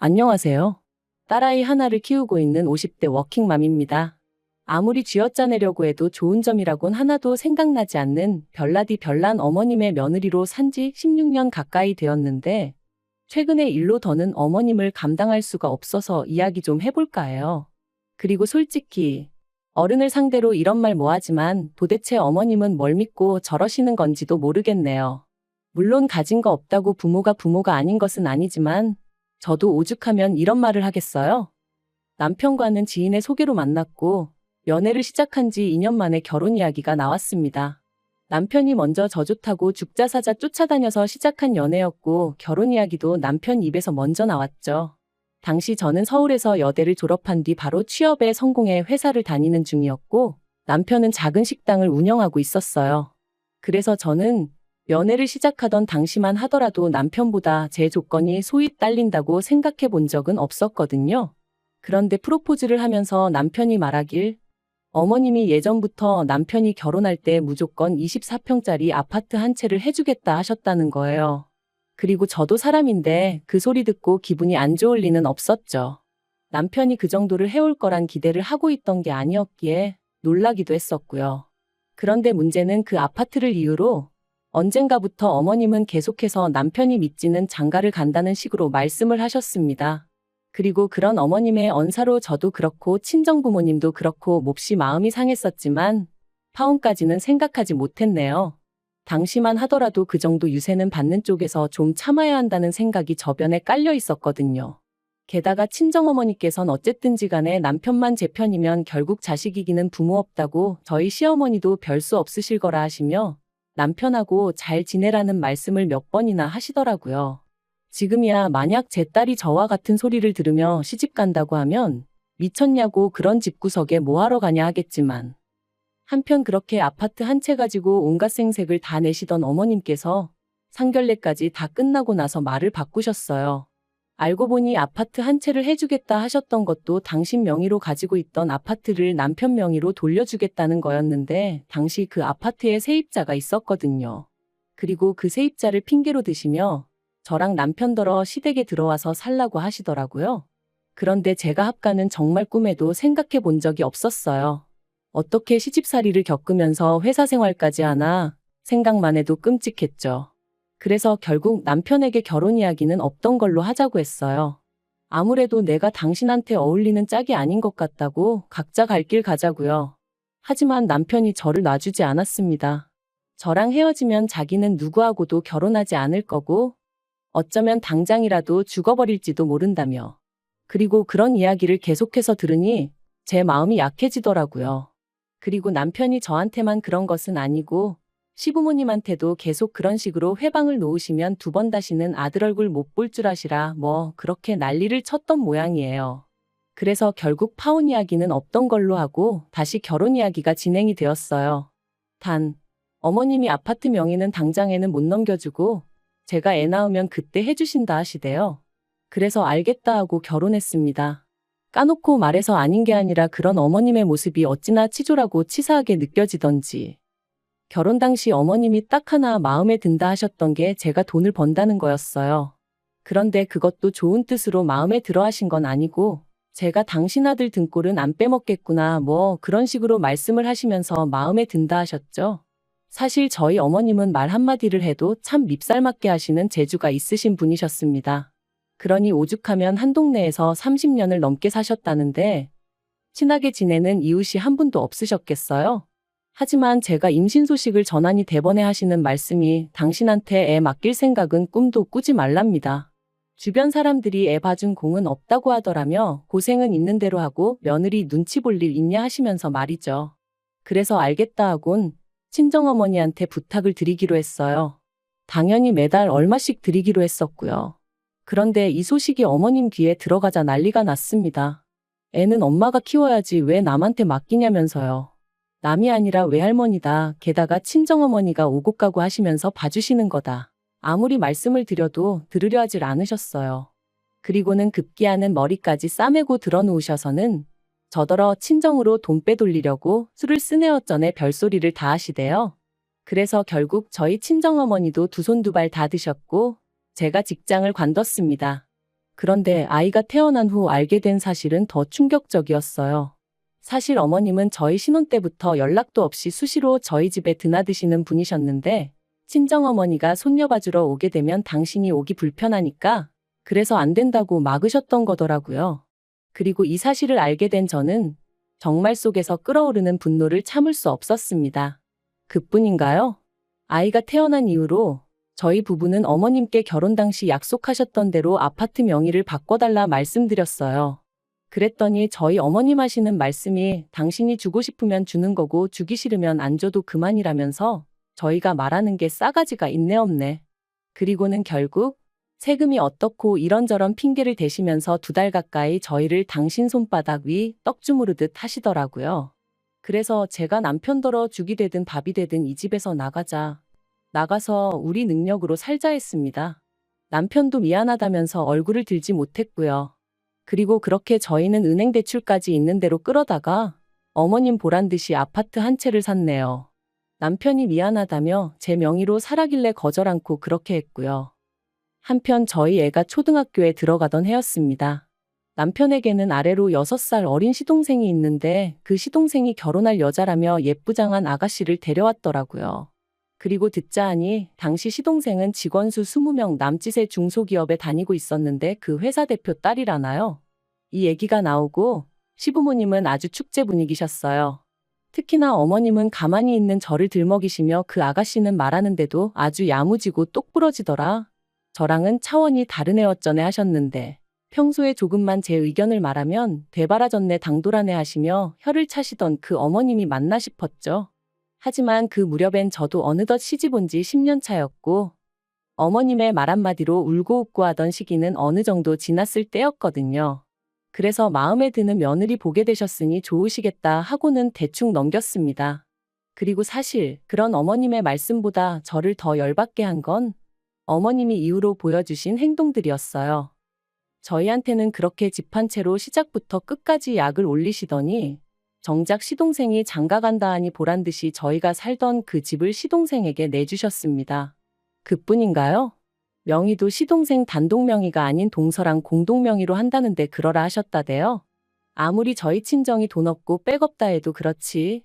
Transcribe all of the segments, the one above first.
안녕하세요. 딸아이 하나를 키우고 있는 50대 워킹맘입니다. 아무리 쥐어짜내려고 해도 좋은 점이라곤 하나도 생각나지 않는 별나디 별난 어머님의 며느리로 산지 16년 가까이 되었는데 최근에 일로 더는 어머님을 감당할 수가 없어서 이야기 좀 해볼까 해요. 그리고 솔직히 어른을 상대로 이런 말 뭐하지만 도대체 어머님은 뭘 믿고 저러시는 건지도 모르겠네요. 물론 가진 거 없다고 부모가 아닌 것은 아니지만 저도 오죽하면 이런 말을 하겠어요? 남편과는 지인의 소개로 만났고 연애를 시작한 지 2년 만에 결혼 이야기가 나왔습니다. 남편이 먼저 저 좋다고 죽자사자 쫓아다녀서 시작한 연애였고 결혼 이야기도 남편 입에서 먼저 나왔죠. 당시 저는 서울에서 여대를 졸업한 뒤 바로 취업에 성공해 회사를 다니는 중이었고 남편은 작은 식당을 운영하고 있었어요. 그래서 저는 연애를 시작하던 당시만 하더라도 남편보다 제 조건이 소위 딸린다고 생각해 본 적은 없었거든요. 그런데 프로포즈를 하면서 남편이 말하길 어머님이 예전부터 남편이 결혼할 때 무조건 24평짜리 아파트 한 채를 해주겠다 하셨다는 거예요. 그리고 저도 사람인데 그 소리 듣고 기분이 안 좋을 리는 없었죠. 남편이 그 정도를 해올 거란 기대를 하고 있던 게 아니었기에 놀라기도 했었고요. 그런데 문제는 그 아파트를 이유로 언젠가부터 어머님은 계속해서 남편이 믿지는 장가를 간다는 식으로 말씀을 하셨습니다. 그리고 그런 어머님의 언사로 저도 그렇고 친정부모님도 그렇고 몹시 마음이 상했었지만 파혼까지는 생각하지 못했네요. 당시만 하더라도 그 정도 유세는 받는 쪽에서 좀 참아야 한다는 생각이 저변에 깔려 있었거든요. 게다가 친정어머니께선 어쨌든지 간에 남편만 제 편이면 결국 자식 이기는 부모 없다고 저희 시어머니도 별 수 없으실 거라 하시며 남편하고 잘 지내라는 말씀을 몇 번이나 하시더라고요. 지금이야 만약 제 딸이 저와 같은 소리를 들으며 시집 간다고 하면 미쳤냐고 그런 집구석에 뭐하러 가냐 하겠지만 한편 그렇게 아파트 한 채 가지고 온갖 생색을 다 내시던 어머님께서 상견례까지 다 끝나고 나서 말을 바꾸셨어요. 알고 보니 아파트 한 채를 해주겠다 하셨던 것도 당신 명의로 가지고 있던 아파트를 남편 명의로 돌려주겠다는 거였는데 당시 그 아파트에 세입자가 있었거든요. 그리고 그 세입자를 핑계로 드시며 저랑 남편더러 시댁에 들어와서 살라고 하시더라고요. 그런데 제가 합가는 정말 꿈에도 생각해 본 적이 없었어요. 어떻게 시집살이를 겪으면서 회사 생활까지 하나 생각만 해도 끔찍했죠. 그래서 결국 남편에게 결혼 이야기는 없던 걸로 하자고 했어요. 아무래도 내가 당신한테 어울리는 짝이 아닌 것 같다고 각자 갈 길 가자고요. 하지만 남편이 저를 놔주지 않았습니다. 저랑 헤어지면 자기는 누구하고도 결혼하지 않을 거고 어쩌면 당장이라도 죽어버릴지도 모른다며. 그리고 그런 이야기를 계속해서 들으니 제 마음이 약해지더라고요. 그리고 남편이 저한테만 그런 것은 아니고 시부모님한테도 계속 그런 식으로 회방을 놓으시면 두 번 다시는 아들 얼굴 못 볼 줄 아시라 뭐 그렇게 난리를 쳤던 모양이에요. 그래서 결국 파혼 이야기는 없던 걸로 하고 다시 결혼 이야기가 진행이 되었어요. 단, 어머님이 아파트 명의는 당장에는 못 넘겨주고 제가 애 낳으면 그때 해주신다 하시대요. 그래서 알겠다 하고 결혼했습니다. 까놓고 말해서 아닌 게 아니라 그런 어머님의 모습이 어찌나 치졸하고 치사하게 느껴지던지. 결혼 당시 어머님이 딱 하나 마음에 든다 하셨던 게 제가 돈을 번다는 거였어요. 그런데 그것도 좋은 뜻으로 마음에 들어 하신 건 아니고 제가 당신 아들 등골은 안 빼먹겠구나 뭐 그런 식으로 말씀을 하시면서 마음에 든다 하셨죠. 사실 저희 어머님은 말 한마디를 해도 참 밉살맞게 하시는 재주가 있으신 분이셨습니다. 그러니 오죽하면 한 동네에서 30년을 넘게 사셨다는데 친하게 지내는 이웃이 한 분도 없으셨겠어요? 하지만 제가 임신 소식을 전하니 대번에 하시는 말씀이 당신한테 애 맡길 생각은 꿈도 꾸지 말랍니다. 주변 사람들이 애 봐준 공은 없다고 하더라며 고생은 있는 대로 하고 며느리 눈치 볼 일 있냐 하시면서 말이죠. 그래서 알겠다 하곤 친정어머니한테 부탁을 드리기로 했어요. 당연히 매달 얼마씩 드리기로 했었고요. 그런데 이 소식이 어머님 귀에 들어가자 난리가 났습니다. 애는 엄마가 키워야지 왜 남한테 맡기냐면서요. 남이 아니라 외할머니다. 게다가 친정어머니가 오고 가고 하시면서 봐주시는 거다. 아무리 말씀을 드려도 들으려 하질 않으셨어요. 그리고는 급기야는 머리까지 싸매고 들어놓으셔서는 저더러 친정으로 돈 빼돌리려고 술을 쓰네 어쩌네 별소리를 다 하시대요. 그래서 결국 저희 친정어머니도 두 손 두 발 다 드셨고 제가 직장을 관뒀습니다. 그런데 아이가 태어난 후 알게 된 사실은 더 충격적이었어요. 사실 어머님은 저희 신혼 때부터 연락도 없이 수시로 저희 집에 드나드시는 분이셨는데 친정어머니가 손녀 봐주러 오게 되면 당신이 오기 불편하니까 그래서 안 된다고 막으셨던 거더라고요. 그리고 이 사실을 알게 된 저는 정말 속에서 끓어오르는 분노를 참을 수 없었습니다. 그뿐인가요? 아이가 태어난 이후로 저희 부부는 어머님께 결혼 당시 약속하셨던 대로 아파트 명의를 바꿔달라 말씀드렸어요. 그랬더니 저희 어머님 하시는 말씀이 당신이 주고 싶으면 주는 거고 주기 싫으면 안 줘도 그만이라면서 저희가 말하는 게 싸가지가 있네 없네. 그리고는 결국 세금이 어떻고 이런저런 핑계를 대시면서 2달 가까이 저희를 당신 손바닥 위 떡 주무르듯 하시더라고요. 그래서 제가 남편더러 죽이 되든 밥이 되든 이 집에서 나가자. 나가서 우리 능력으로 살자 했습니다. 남편도 미안하다면서 얼굴을 들지 못했고요. 그리고 그렇게 저희는 은행 대출까지 있는 대로 끌어다가 어머님 보란 듯이 아파트 한 채를 샀네요. 남편이 미안하다며 제 명의로 사라길래 거절 않고 그렇게 했고요. 한편 저희 애가 초등학교에 들어가던 해였습니다. 남편에게는 아래로 6살 어린 시동생이 있는데 그 시동생이 결혼할 여자라며 예쁘장한 아가씨를 데려왔더라고요. 그리고 듣자 하니 당시 시동생은 직원 수 20명 남짓의 중소기업에 다니고 있었는데 그 회사 대표 딸이라나요? 이 얘기가 나오고 시부모님은 아주 축제 분위기셨어요. 특히나 어머님은 가만히 있는 저를 들먹이시며 그 아가씨는 말하는데도 아주 야무지고 똑부러지더라. 저랑은 차원이 다른 애어쩌네 하셨는데 평소에 조금만 제 의견을 말하면 되바라졌네 당돌하네 하시며 혀를 차시던 그 어머님이 맞나 싶었죠. 하지만 그 무렵엔 저도 어느덧 시집 온 지 10년 차였고 어머님의 말 한마디로 울고 웃고 하던 시기는 어느 정도 지났을 때였거든요. 그래서 마음에 드는 며느리 보게 되셨으니 좋으시겠다 하고는 대충 넘겼습니다. 그리고 사실 그런 어머님의 말씀보다 저를 더 열받게 한 건 어머님이 이후로 보여주신 행동들이었어요. 저희한테는 그렇게 집 한 채로 시작부터 끝까지 약을 올리시더니 정작 시동생이 장가간다 하니 보란듯이 저희가 살던 그 집을 시동생에게 내주셨습니다. 그뿐인가요? 명의도 시동생 단독 명의가 아닌 동서랑 공동 명의로 한다는데 그러라 하셨다대요. 아무리 저희 친정이 돈 없고 빽 없다 해도 그렇지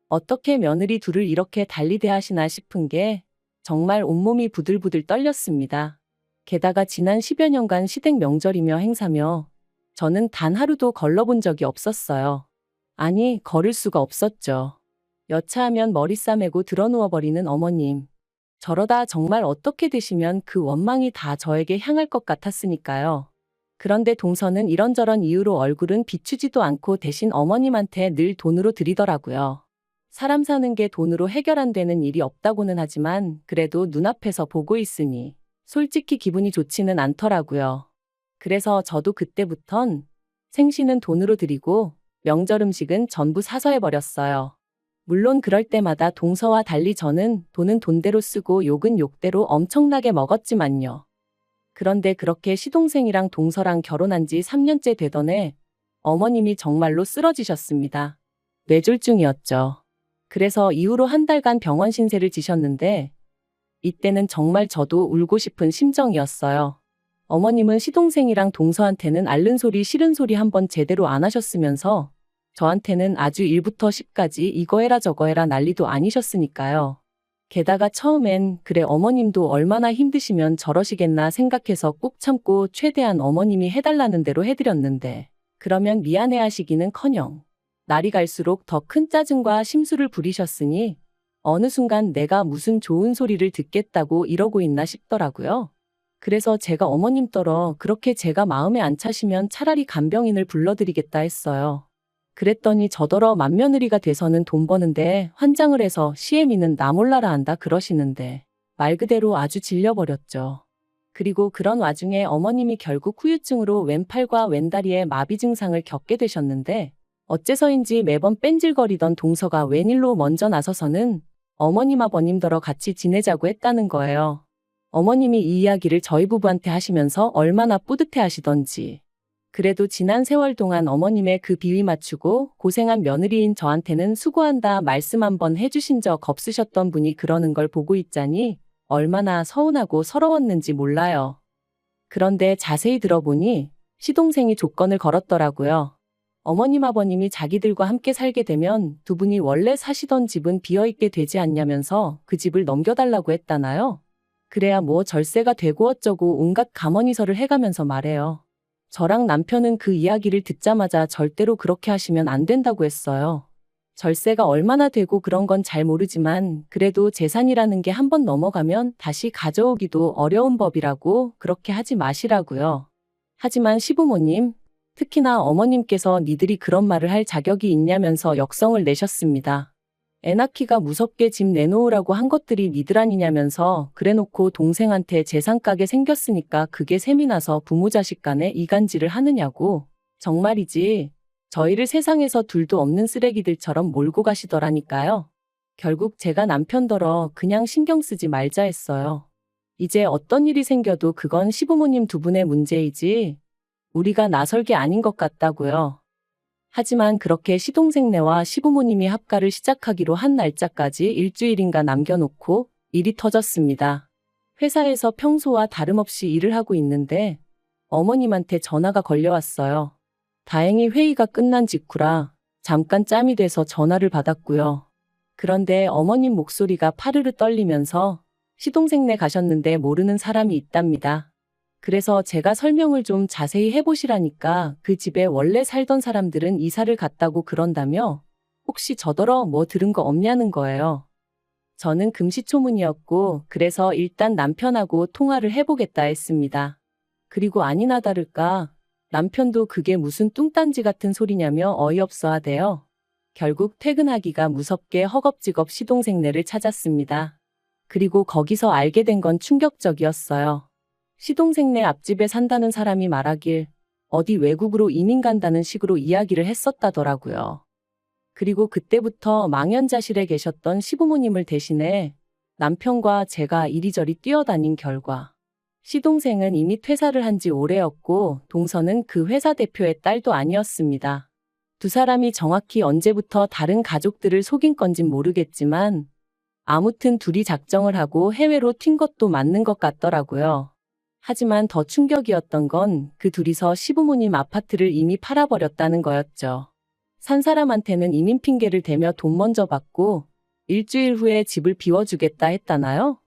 어떻게 며느리 둘을 이렇게 달리 대하시나 싶은 게 정말 온몸이 부들부들 떨렸습니다. 게다가 지난 10여 년간 시댁 명절이며 행사며 저는 단 하루도 걸러본 적이 없었어요. 아니, 걸을 수가 없었죠. 여차하면 머리 싸매고 드러누워버리는 어머님. 저러다 정말 어떻게 되시면 그 원망이 다 저에게 향할 것 같았으니까요. 그런데 동서는 이런저런 이유로 얼굴은 비추지도 않고 대신 어머님한테 늘 돈으로 드리더라고요. 사람 사는 게 돈으로 해결 안 되는 일이 없다고는 하지만 그래도 눈앞에서 보고 있으니 솔직히 기분이 좋지는 않더라고요. 그래서 저도 그때부턴 생신은 돈으로 드리고 명절 음식은 전부 사서 해버렸어요. 물론 그럴 때마다 동서와 달리 저는 돈은 돈대로 쓰고 욕은 욕대로 엄청나게 먹었지만요. 그런데 그렇게 시동생이랑 동서랑 결혼한 지 3년째 되던 해 어머님이 정말로 쓰러지셨습니다. 뇌졸중이었죠. 그래서 이후로 한 달간 병원 신세를 지셨는데 이때는 정말 저도 울고 싶은 심정이었어요. 어머님은 시동생이랑 동서한테는 앓는 소리 싫은 소리 한번 제대로 안 하셨으면서 저한테는 아주 1부터 10까지 이거 해라 저거 해라 난리도 아니셨으니까요. 게다가 처음엔 그래 어머님도 얼마나 힘드시면 저러시겠나 생각해서 꾹 참고 최대한 어머님이 해달라는 대로 해드렸는데 그러면 미안해하시기는커녕 날이 갈수록 더 큰 짜증과 심술을 부리셨으니 어느 순간 내가 무슨 좋은 소리를 듣겠다고 이러고 있나 싶더라고요. 그래서 제가 어머님더러 그렇게 제가 마음에 안 차시면 차라리 간병인을 불러드리겠다 했어요. 그랬더니 저더러 맏며느리가 돼서는 돈 버는데 환장을 해서 시애미는 나 몰라라 한다 그러시는데 말 그대로 아주 질려버렸죠. 그리고 그런 와중에 어머님이 결국 후유증으로 왼팔과 왼다리에 마비 증상을 겪게 되셨는데 어째서인지 매번 뺀질거리던 동서가 웬일로 먼저 나서서는 어머님 아버님더러 같이 지내자고 했다는 거예요. 어머님이 이 이야기를 저희 부부한테 하시면서 얼마나 뿌듯해 하시던지. 그래도 지난 세월 동안 어머님의 그 비위 맞추고 고생한 며느리인 저한테는 수고한다 말씀 한번 해주신 적 없으셨던 분이 그러는 걸 보고 있자니 얼마나 서운하고 서러웠는지 몰라요. 그런데 자세히 들어보니 시동생이 조건을 걸었더라고요. 어머님 아버님이 자기들과 함께 살게 되면 두 분이 원래 사시던 집은 비어있게 되지 않냐면서 그 집을 넘겨달라고 했다나요? 그래야 뭐 절세가 되고 어쩌고 온갖 감언이설을 해가면서 말해요. 저랑 남편은 그 이야기를 듣자마자 절대로 그렇게 하시면 안 된다고 했어요. 절세가 얼마나 되고 그런 건 잘 모르지만 그래도 재산이라는 게 한 번 넘어가면 다시 가져오기도 어려운 법이라고 그렇게 하지 마시라고요. 하지만 시부모님, 특히나 어머님께서 니들이 그런 말을 할 자격이 있냐면서 역성을 내셨습니다. 애 낳기가 무섭게 집 내놓으라고 한 것들이 니들 아니냐면서 그래놓고 동생한테 재산 까게 생겼으니까 그게 셈이 나서 부모 자식 간에 이간질을 하느냐고. 정말이지. 저희를 세상에서 둘도 없는 쓰레기들처럼 몰고 가시더라니까요. 결국 제가 남편더러 그냥 신경 쓰지 말자 했어요. 이제 어떤 일이 생겨도 그건 시부모님 두 분의 문제이지 우리가 나설 게 아닌 것 같다고요. 하지만 그렇게 시동생네와 시부모님이 합가를 시작하기로 한 날짜까지 일주일인가 남겨놓고 일이 터졌습니다. 회사에서 평소와 다름없이 일을 하고 있는데 어머님한테 전화가 걸려왔어요. 다행히 회의가 끝난 직후라 잠깐 짬이 돼서 전화를 받았고요. 그런데 어머님 목소리가 파르르 떨리면서 시동생네 가셨는데 모르는 사람이 있답니다. 그래서 제가 설명을 좀 자세히 해보시라니까 그 집에 원래 살던 사람들은 이사를 갔다고 그런다며 혹시 저더러 뭐 들은 거 없냐는 거예요. 저는 금시초문이었고 그래서 일단 남편하고 통화를 해보겠다 했습니다. 그리고 아니나 다를까 남편도 그게 무슨 뚱딴지 같은 소리냐며 어이없어 하대요. 결국 퇴근하기가 무섭게 허겁지겁 시동생네를 찾았습니다. 그리고 거기서 알게 된 건 충격적이었어요. 시동생네 앞집에 산다는 사람이 말하길 어디 외국으로 이민 간다는 식으로 이야기를 했었다더라고요. 그리고 그때부터 망연자실에 계셨던 시부모님을 대신해 남편과 제가 이리저리 뛰어다닌 결과 시동생은 이미 퇴사를 한 지 오래였고 동서는 그 회사 대표의 딸도 아니었습니다. 두 사람이 정확히 언제부터 다른 가족들을 속인 건진 모르겠지만 아무튼 둘이 작정을 하고 해외로 튄 것도 맞는 것 같더라고요. 하지만 더 충격이었던 건 그 둘이서 시부모님 아파트를 이미 팔아버렸다는 거였죠. 산 사람한테는 이민 핑계를 대며 돈 먼저 받고 일주일 후에 집을 비워주겠다 했다나요?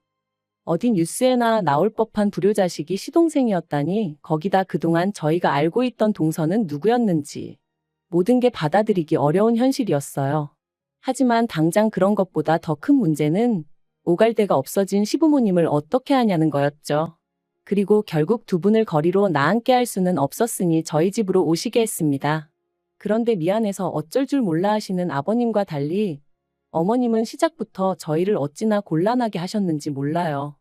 어디 뉴스에나 나올 법한 불효자식이 시동생이었다니 거기다 그동안 저희가 알고 있던 동서는 누구였는지 모든 게 받아들이기 어려운 현실이었어요. 하지만 당장 그런 것보다 더 큰 문제는 오갈 데가 없어진 시부모님을 어떻게 하냐는 거였죠. 그리고 결국 두 분을 거리로 나앉게 할 수는 없었으니 저희 집으로 오시게 했습니다. 그런데 미안해서 어쩔 줄 몰라 하시는 아버님과 달리 어머님은 시작부터 저희를 어찌나 곤란하게 하셨는지 몰라요.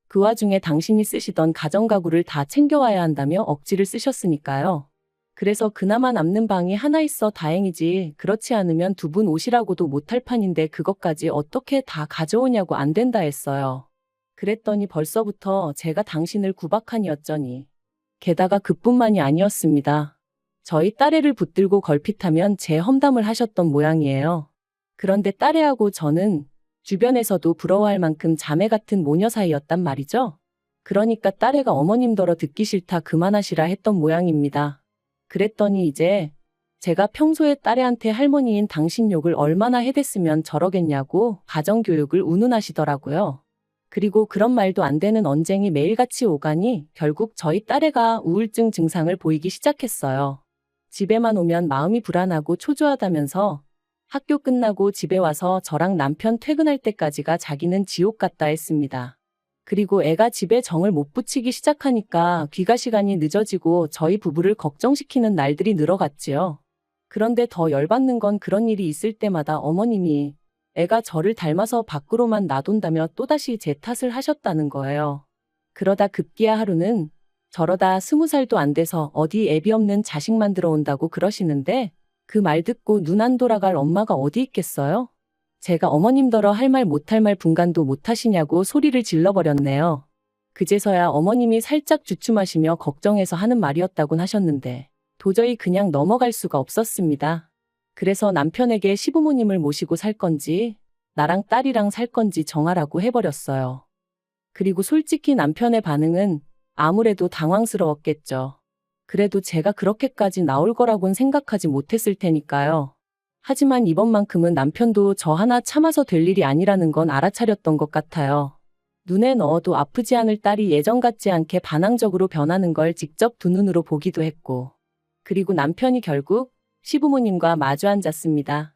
그 와중에 당신이 쓰시던 가정가구를 다 챙겨와야 한다며 억지를 쓰셨으니까요. 그래서 그나마 남는 방이 하나 있어 다행이지 그렇지 않으면 두 분 오시라고도 못할 판인데 그것까지 어떻게 다 가져오냐고 안 된다 했어요. 그랬더니 벌써부터 제가 당신을 구박하니 어쩌니. 게다가 그뿐만이 아니었습니다. 저희 딸애를 붙들고 걸핏하면 제 험담을 하셨던 모양이에요. 그런데 딸애하고 저는 주변에서도 부러워할 만큼 자매 같은 모녀 사이였단 말이죠. 그러니까 딸애가 어머님더러 듣기 싫다 그만하시라 했던 모양입니다. 그랬더니 이제 제가 평소에 딸애한테 할머니인 당신 욕을 얼마나 해댔으면 저러겠냐고 가정교육을 운운하시더라고요. 그리고 그런 말도 안 되는 언쟁이 매일같이 오가니 결국 저희 딸애가 우울증 증상을 보이기 시작했어요. 집에만 오면 마음이 불안하고 초조하다면서 학교 끝나고 집에 와서 저랑 남편 퇴근할 때까지가 자기는 지옥 같다 했습니다. 그리고 애가 집에 정을 못 붙이기 시작하니까 귀가 시간이 늦어지고 저희 부부를 걱정시키는 날들이 늘어갔지요. 그런데 더 열받는 건 그런 일이 있을 때마다 어머님이 애가 저를 닮아서 밖으로만 나돈다며 또다시 제 탓을 하셨다는 거예요. 그러다 급기야 하루는 저러다 20살도 안 돼서 어디 애비 없는 자식만 들어온다고 그러시는데 그 말 듣고 눈 안 돌아갈 엄마가 어디 있겠어요? 제가 어머님더러 할 말 못할 말 분간도 못하시냐고 소리를 질러버렸네요. 그제서야 어머님이 살짝 주춤하시며 걱정해서 하는 말이었다곤 하셨는데 도저히 그냥 넘어갈 수가 없었습니다. 그래서 남편에게 시부모님을 모시고 살 건지 나랑 딸이랑 살 건지 정하라고 해버렸어요. 그리고 솔직히 남편의 반응은 아무래도 당황스러웠겠죠. 그래도 제가 그렇게까지 나올 거라곤 생각하지 못했을 테니까요. 하지만 이번만큼은 남편도 저 하나 참아서 될 일이 아니라는 건 알아차렸던 것 같아요. 눈에 넣어도 아프지 않을 딸이 예전 같지 않게 반항적으로 변하는 걸 직접 두 눈으로 보기도 했고. 그리고 남편이 결국 시부모님과 마주 앉았습니다.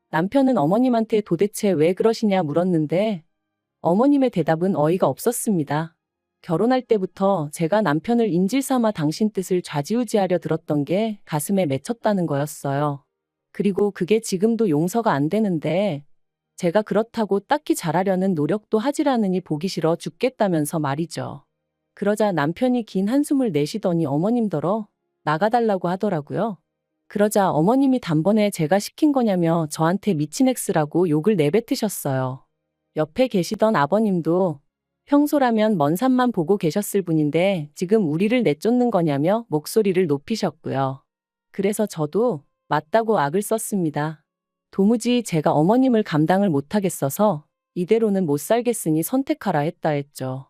남편은 어머님한테 도대체 왜 그러시냐 물었는데 어머님의 대답은 어이가 없었습니다. 결혼할 때부터 제가 남편을 인질 삼아 당신 뜻을 좌지우지하려 들었던 게 가슴에 맺혔다는 거였어요. 그리고 그게 지금도 용서가 안 되는데 제가 그렇다고 딱히 잘하려는 노력도 하질 않으니 보기 싫어 죽겠다면서 말이죠. 그러자 남편이 긴 한숨을 내쉬더니 어머님더러 나가달라고 하더라고요. 그러자 어머님이 단번에 제가 시킨 거냐며 저한테 미친 X라고 욕을 내뱉으셨어요. 옆에 계시던 아버님도 평소라면 먼 산만 보고 계셨을 분인데 지금 우리를 내쫓는 거냐며 목소리를 높이셨고요. 그래서 저도 맞다고 악을 썼습니다. 도무지 제가 어머님을 감당을 못하겠어서 이대로는 못 살겠으니 선택하라 했죠.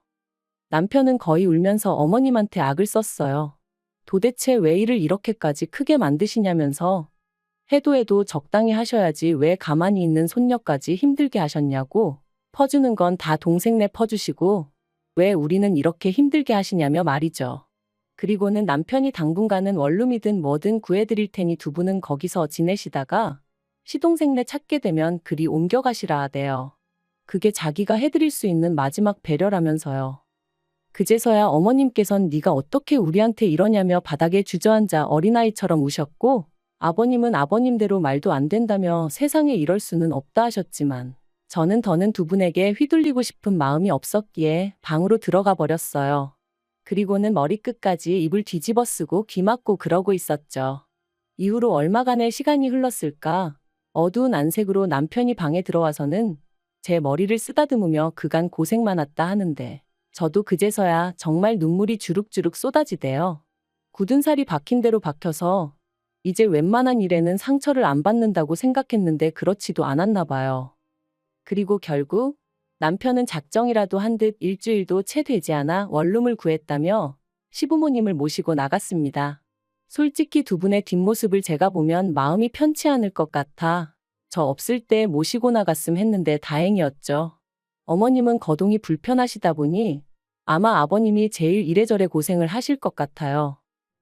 남편은 거의 울면서 어머님한테 악을 썼어요. 도대체 왜 일을 이렇게까지 크게 만드시냐면서 해도 적당히 하셔야지 왜 가만히 있는 손녀까지 힘들게 하셨냐고 퍼주는 건 다 동생네 퍼주시고 왜 우리는 이렇게 힘들게 하시냐며 말이죠. 그리고는 남편이 당분간은 원룸이든 뭐든 구해드릴 테니 두 분은 거기서 지내시다가 시동생네 찾게 되면 그리 옮겨가시라 하대요. 그게 자기가 해드릴 수 있는 마지막 배려라면서요. 그제서야 어머님께선 네가 어떻게 우리한테 이러냐며 바닥에 주저앉아 어린아이처럼 우셨고 아버님은 아버님대로 말도 안 된다며 세상에 이럴 수는 없다 하셨지만 저는 더는 두 분에게 휘둘리고 싶은 마음이 없었기에 방으로 들어가 버렸어요. 그리고는 머리끝까지 이불 뒤집어 쓰고 귀 막고 그러고 있었죠. 이후로 얼마간의 시간이 흘렀을까? 어두운 안색으로 남편이 방에 들어와서는 제 머리를 쓰다듬으며 그간 고생 많았다 하는데 저도 그제서야 정말 눈물이 주룩주룩 쏟아지대요. 굳은 살이 박힌 대로 박혀서 이제 웬만한 일에는 상처를 안 받는다고 생각했는데 그렇지도 않았나 봐요. 그리고 결국 남편은 작정이라도 한 듯 일주일도 채 되지 않아 원룸을 구했다며 시부모님을 모시고 나갔습니다. 솔직히 두 분의 뒷모습을 제가 보면 마음이 편치 않을 것 같아 저 없을 때 모시고 나갔음 했는데 다행이었죠. 어머님은 거동이 불편하시다 보니 아마 아버님이 제일 이래저래 고생을 하실 것 같아요.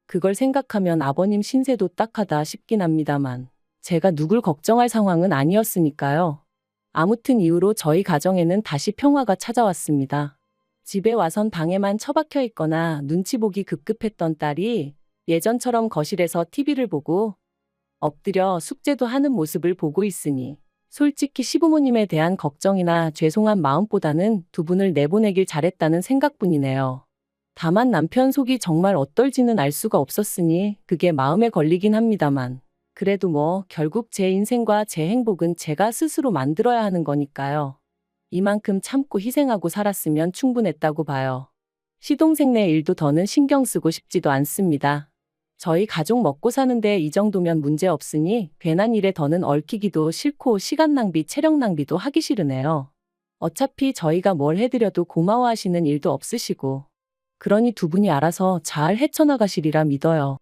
그걸 생각하면 아버님 신세도 딱하다 싶긴 합니다만 제가 누굴 걱정할 상황은 아니었으니까요. 아무튼 이후로 저희 가정에는 다시 평화가 찾아왔습니다. 집에 와선 방에만 처박혀 있거나 눈치 보기 급급했던 딸이 예전처럼 거실에서 TV를 보고 엎드려 숙제도 하는 모습을 보고 있으니 솔직히 시부모님에 대한 걱정이나 죄송한 마음보다는 두 분을 내보내길 잘했다는 생각뿐이네요. 다만 남편 속이 정말 어떨지는 알 수가 없었으니 그게 마음에 걸리긴 합니다만 그래도 뭐 결국 제 인생과 제 행복은 제가 스스로 만들어야 하는 거니까요. 이만큼 참고 희생하고 살았으면 충분했다고 봐요. 시동생네 일도 더는 신경 쓰고 싶지도 않습니다. 저희 가족 먹고 사는데 이 정도면 문제 없으니 괜한 일에 더는 얽히기도 싫고 시간 낭비, 체력 낭비도 하기 싫으네요. 어차피 저희가 뭘 해드려도 고마워하시는 일도 없으시고 그러니 두 분이 알아서 잘 헤쳐나가시리라 믿어요.